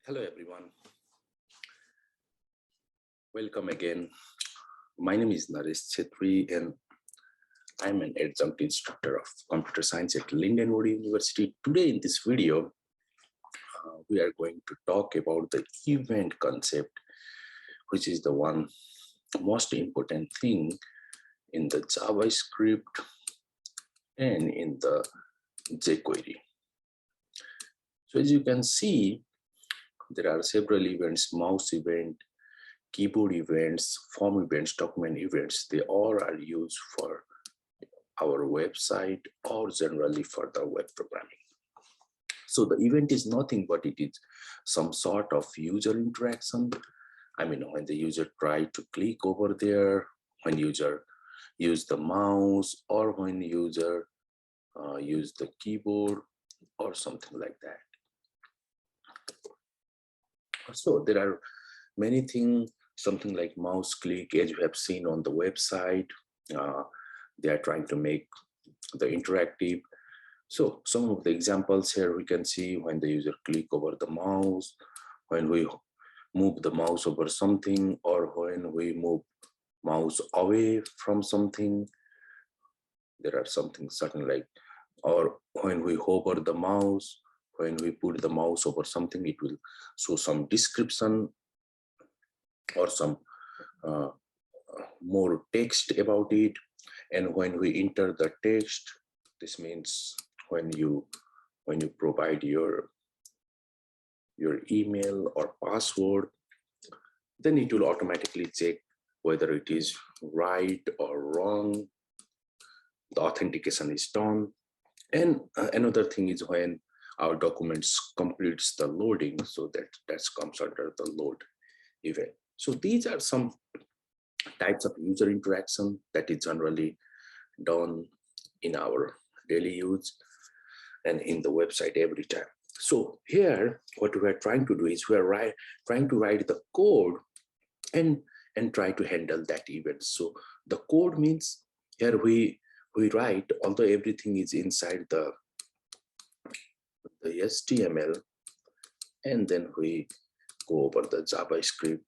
Hello everyone, welcome again. My name is Naresh Chetri and I'm an adjunct instructor of computer science at Lindenwood University. Today in this video, we are going to talk about the event concept, which is the one most important thing in the JavaScript and in the jQuery. So as you can see, there are several events: mouse event, keyboard events, form events, document events. They all are used for our website or generally for the web programming. So the event is nothing but it is some sort of user interaction. I mean, when the user try to click over there, when user use the mouse, or when user use the keyboard or something like that. So there are many things, something like mouse click, as you have seen on the website. They are trying to make the interactive. So some of the examples here we can see when the user click over the mouse, when we move the mouse over something, or when we move mouse away from something. There are something certain like, or when we hover the mouse, when we put the mouse over something, it will show some description or some more text about it. And when we enter the text, this means when you provide your email or password, then it will automatically check whether it is right or wrong. The authentication is done. And another thing is when our documents completes the loading, so that comes under the load event. So these are some types of user interaction that is generally done in our daily use and in the website every time. So here, what we are trying to do is we are trying to write the code and try to handle that event. So the code means here we write, although everything is inside the HTML, and then we go over the JavaScript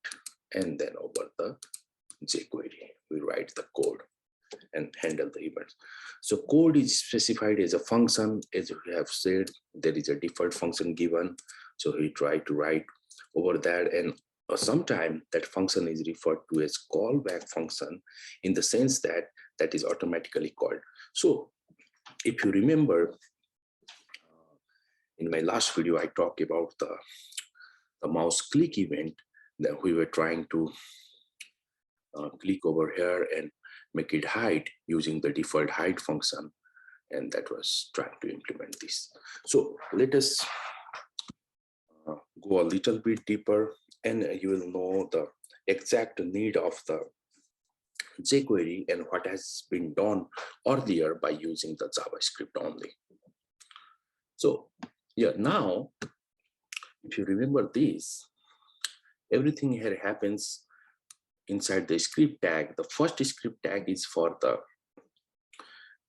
and then over the jQuery. We write the code and handle the events. So code is specified as a function. As we have said, there is a default function given. So we try to write over that, and sometimes that function is referred to as callback function in the sense that that is automatically called. So if you remember, in my last video, I talked about the mouse click event that we were trying to click over here and make it hide using the default hide function, and that was trying to implement this. So let us go a little bit deeper, and you will know the exact need of the jQuery and what has been done earlier by using the JavaScript only. So yeah, now if you remember this, everything here happens inside the script tag. The first script tag is for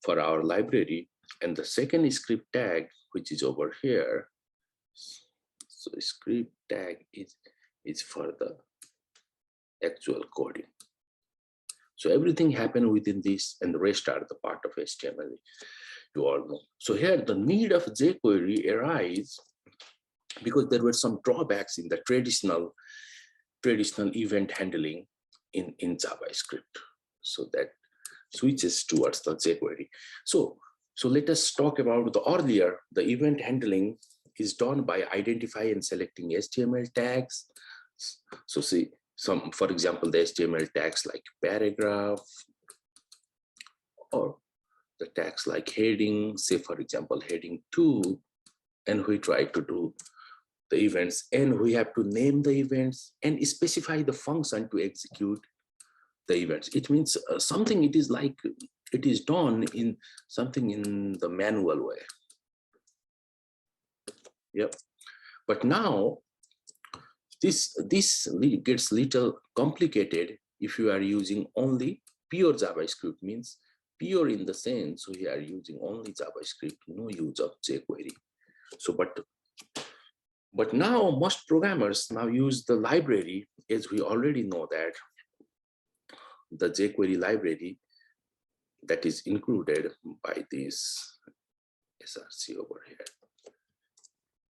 our library, and the second script tag, which is over here, so script tag is for the actual coding. So everything happened within this, and the rest are the part of HTML, you all know. So here the need of jQuery arises because there were some drawbacks in the traditional event handling in JavaScript. So that switches towards the jQuery. So let us talk about the earlier. The event handling is done by identifying and selecting HTML tags. So see, for example, the HTML tags like paragraph, or the tags like heading, say for example, heading 2, and we try to do the events, and we have to name the events and specify the function to execute the events. It means something, it is like it is done in something in the manual way. Yep. But now this gets little complicated if you are using only pure JavaScript. Means pure in the sense we are using only JavaScript, no use of jQuery. So but But now most programmers now use the library, as we already know that the jQuery library that is included by this SRC over here.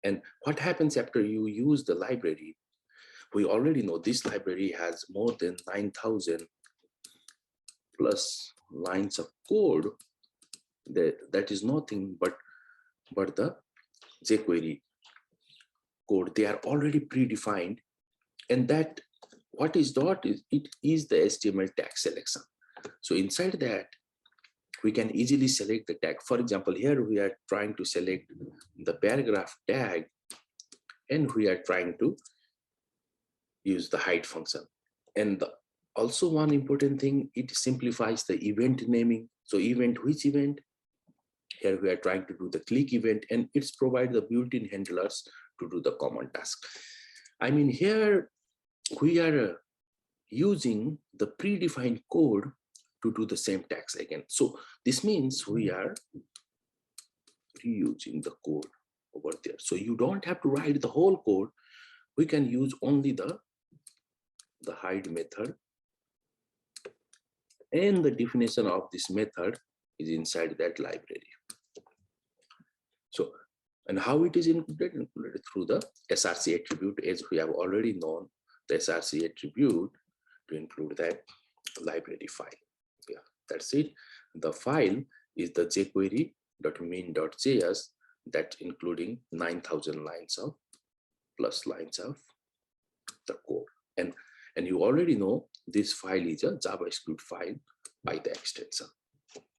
And what happens after you use the library? We already know this library has more than 9,000 plus lines of code. That is nothing but the jQuery code. They are already predefined, and that what is dot is it is the HTML tag selection. So inside that we can easily select the tag. For example, here we are trying to select the paragraph tag, and we are trying to use the hide function. And also one important thing, it simplifies the event naming. So event, which event? Here we are trying to do the click event, and it's provide the built-in handlers to do the common task. I mean, here we are using the predefined code to do the same task again. So this means we are reusing the code over there. So you don't have to write the whole code. We can use only the hide method, and the definition of this method is inside that library. So, and how it is included? Included through the SRC attribute, as we have already known the SRC attribute to include that library file. Yeah, that's it. The file is the jQuery.min.js, that including 9,000 lines of plus lines of the code. And you already know this file is a JavaScript file by the extension.